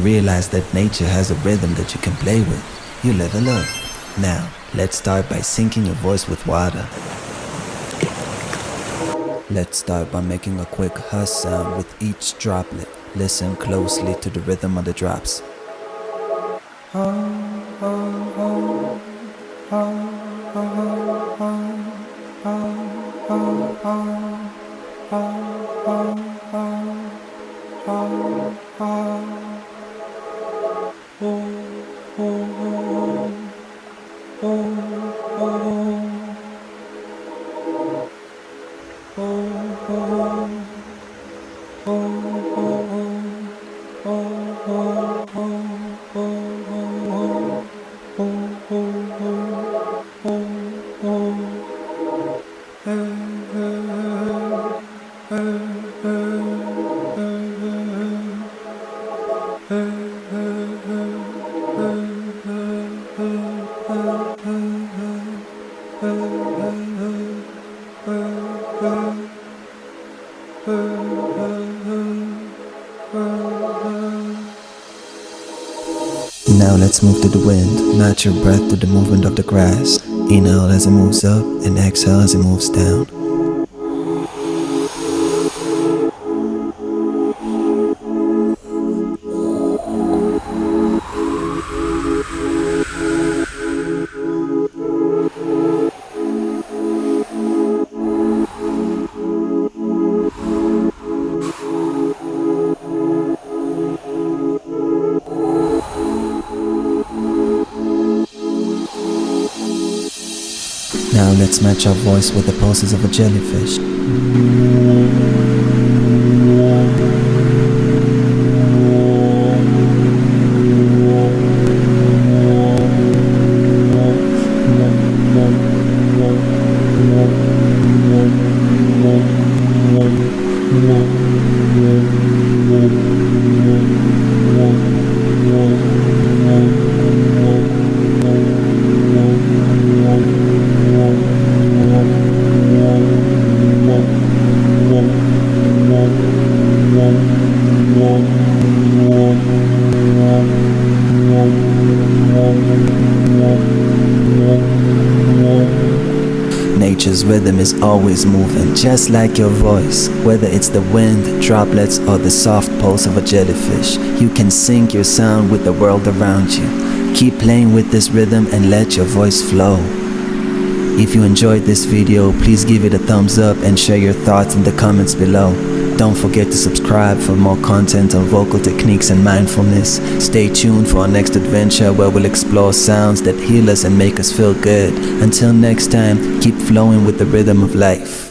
realize that nature has a rhythm that you can play with, you level up. Now, let's start by syncing your voice with water. Let's start by making a quick hush sound with each droplet. Listen closely to the rhythm of the drops. Now let's move to the wind. Match your breath to the movement of the grass. Inhale as it moves up and exhale as it moves down. Now let's match our voice with the pulses of a jellyfish. Nature's rhythm is always moving, just like your voice. Whether it's the wind, droplets, or the soft pulse of a jellyfish, you can sync your sound with the world around you. Keep playing with this rhythm and let your voice flow. If you enjoyed this video, please give it a thumbs up and share your thoughts in the comments below. Don't forget to subscribe for more content on vocal techniques and mindfulness. Stay tuned for our next adventure where we'll explore sounds that heal us and make us feel good. Until next time, keep flowing with the rhythm of life.